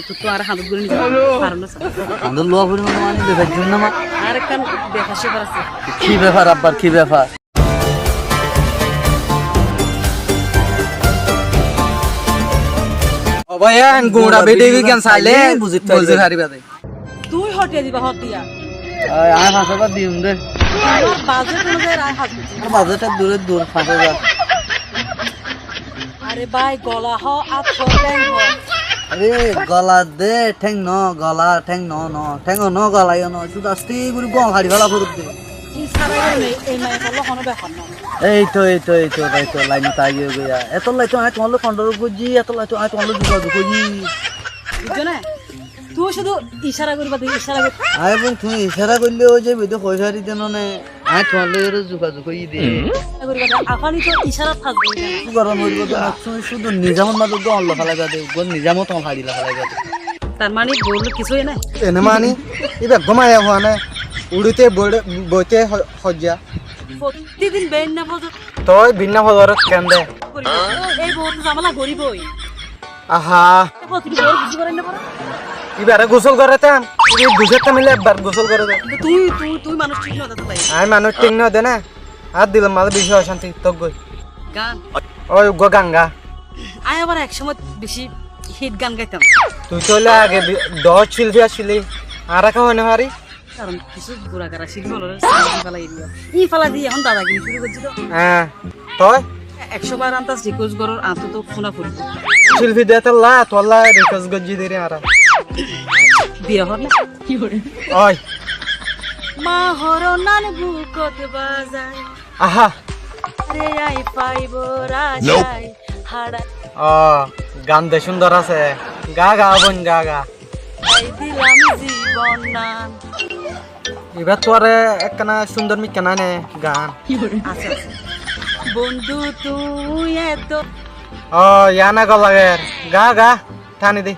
তো আর হাত গুলো নিতে পারো না আমাদের লোয়া পরিমাণ মানে দেখার জন্য মা আর একটা ব্যাপার সেবার আছে কি ব্যাপার আব্বার কি ব্যাপার ভাইয়া গুড়া বেটে কেন সালে বুঝতে পারিবা দে তুই হটিয়ে দিবা হটিয়া আয় 5000 দিউম দে আমার বাজেট অনুযায়ী আর হাত দিচ্ছি বাজেটটা দূর 5000 আরে ভাই গলা হ আর ঠ্যাং হ আরে গলা দে ঠ্যাং ন গলা ঠ্যাং ন ঠ্যাং ন গলা ন শুধু আস্তে করে গল হাড়ি ফেলা করুক দে এই সারা গেলে এই মাই করলো কোনো ব্যাপার না এই তো ভাই তো লাইন তাগিয়ে গয়া এত লাই তো আয় তোমার কন্ট্রোল করজি এত লাই তো আয় তোমার যোগাযোগ করজি বুঝছো না তুই শুধু ইশারা করবা দে ইশারা কর আয় বোন তুমি ইশারা করলে ওই যে ভিডিও পয়সা দিতে নে আয় তোমার লগে যোগাযোগ করি দে আফানি তো ইশারা থাকবে না কি গরম হইব তো তুমি শুধু নিজামত মাত্র তো অল্ল ফেলা দে গোল নিজামত হাড়ি ফেলা দে তার মানে বললো কিছুই নাই এনে মানি ইবে ঘুমায়া হওয়া না উড়িতে বইতে হজ্জা প্রতিদিন বেন না বলতো তই ভিন্ন হজর কেন দে এই বহুত জামালা গরিবই আহা প্রতিদিন বড় কিছু করেন না পড়া ইবারে গোসল করে তাম এই দুজেতে মিলে একবার গোসল করে দে তুই মানুষ ঠিক না দাদা ভাই আমি মানুষ ঠিক না দে না আর দিলাম মাল বিষয় অশান্তি তো গই গান ওই গো গাঙ্গা আয় আবার একসময় বেশি হিট গান গাইতাম তুই চলে আগে 10 শিল্পী আসলি আর রাখা হয় না হারি কারণ কিছু বুড়া কারা শিল্প হলো সাইডি ফালা এরিয়া ই ফালা দিয়ে এখন দাদা কিন্তু শুরু করছি তো হ্যাঁ তই 100 বার আন্তাজ রিকোয়েস্ট করর আতো তো ফোনা করি শিল্পী দে তোলা তোলা রিকোয়েস্ট গজ্জি দে রে আর বিয়ে হল না কি করে ওই মা হরনান বুকত বাজায় আহা রে আই পাইবো রাজাই হাড়া ও গান দে সুন্দর আছে গা বোন গা এই দিলাম জীবন নান এবার তোরে একখানা সুন্দর মিকানা নে গান আচ্ছা বন্ধু তুই এত ও ইয়ানা গলাগের গা টানি দে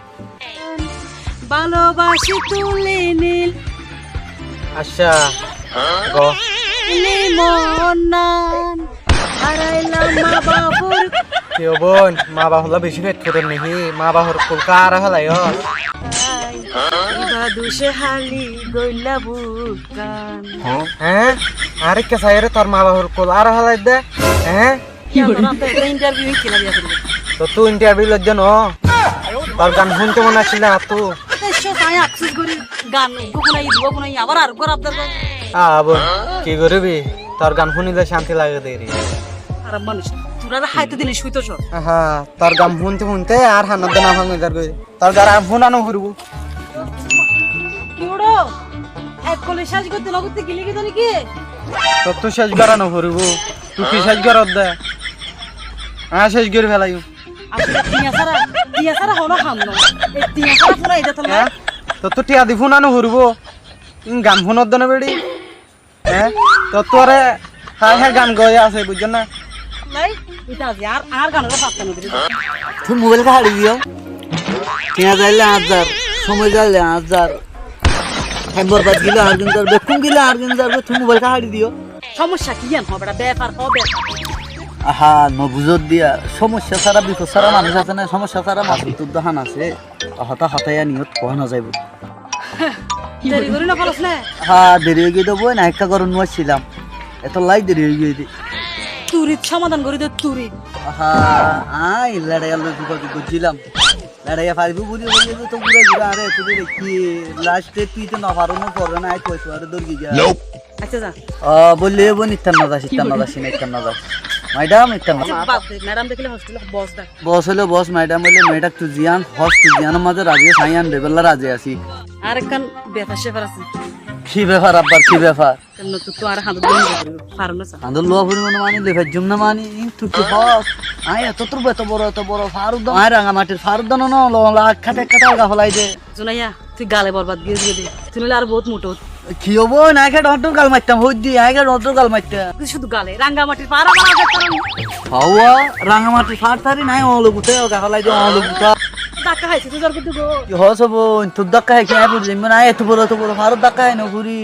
ভালোবাসি তুলে নীল আচ্ছা গো মন নান হারাইলাম মা বাবুর কেউ বোন মা বাবা বেশি ফেট করে নিহি মা বাবার কলকা আর হলাই দুষে হালি গইলা বুকান হ্যাঁ আরে কে সাইরে তোর মা বাবার কল আর হলাই দে হ্যাঁ ইন্টারভিউ কিনা দিয়া করবে তো তুই ইন্টারভিউ লজ্জা ন তোর গান শুনতে মনে আসছিল না তুই আকসেস করি গান কোনাই দিব কোনাই আবার আর কর আপনার বোন কি করবি তোর গান শুনিলে শান্তি লাগে দে রে আর মানুষ তোরা হাইতে দিলে শুইতো সব হ্যাঁ তোর গান শুনতে আর হানার দানা ভাঙে যার কই তোর গান শুনানো করব কি ওড়ো এক কলে সাজ করতে লগতে গিলে কি জানি কি তো তুই শেষ করানো করব তুই কি শেষ করত দে হ্যাঁ শেষ করে ফেলাইও আসলে টিয়া সারা হলো হামলো এই টিয়া সারা পুরো এটা তো না তো তুই টিয়া দি শুনানো করব গান শুনত দেনে বেড়ি হ্যাঁ তো তোরে হ্যাঁ গান গয়ে আছে বুঝছেন না নাই এটা আছে আর গানের পাত্তা নদী তুমি মোবাইল কা হাড়ি দিও কিনা যাইলে 8000 সময় যাইলে 8000 হেম্বর বাদ গিলা আর দিন যাবে কোন গিলা আর দিন যাবে তুমি মোবাইল কা হাড়ি দিও সমস্যা কি জান হবে ব্যাপার হবে আহা নবুজত দিয়া সমস্যা ছাড়া বিপদ ছাড়া মানুষ আছে না সমস্যা ছাড়া মানুষ তো দহান আছে হতায়া নিয়ত কহ না যাইব দেরি করি না পারছ না হ্যাঁ দেরি হয়ে গিয়ে দেবো না একটা গরম নোয়াছিলাম এত লাই দেরি হয়ে গিয়ে তুরিত সমাধান করে দে তুরিত আহা আই লড়াইয়া যোগাযোগ করছিলাম লড়াইয়া পারবো বুঝি বলি তো ঘুরে ঘুরে আরে তুই কি লাস্টে তুই তো না পারো না করবে না আই কইছো আরে দৌড় গিয়া আচ্ছা যা বললে বোন নিত্যান না যাস ম্যাডাম নিত্যান ম্যাডাম দেখলে হসপিটাল বস দা বস হলো বস ম্যাডাম হলে মেয়েটা তুই জিয়ান হস তুই জিয়ানের মাঝে রাজি সাইয়ান বেবেলা রাজি আছি আর একখান ব্যাপার সেপার আছে কি ব্যাপার আব্বার কি ব্যাপার কেন তো আর হাত ধরে পারো না আন্দোল লোয়া পরিমাণ মানি লেফার জুম না মানি তুই কি হস আয় এত বড় ফারুক আয় রাঙা মাটির ফারুক দানো না লাখ খাতে গা ফলাই দে জুনাইয়া তুই গালে বরবাদ গিয়ে দিয়ে দে তুই আর বহুত মোটো কি হবো না একে ডক্টর গাল মারতাম হই দি আগে ডক্টর গাল মারতাম তুই শুধু গালে রাঙ্গামাটির পাড়া মারা কারণ হাওয়া রাঙা মাটির ফার থারি নাই অলো গুতে গা ফলাই দে অলো গুতা ধাক্কা খাইছিস তুই জোর করতে গো কি হস হবো তোর ধাক্কা খাই খেয়ে পড়ে যাবি না এত বড় ফারুক ধাক্কা খাই না ঘুরি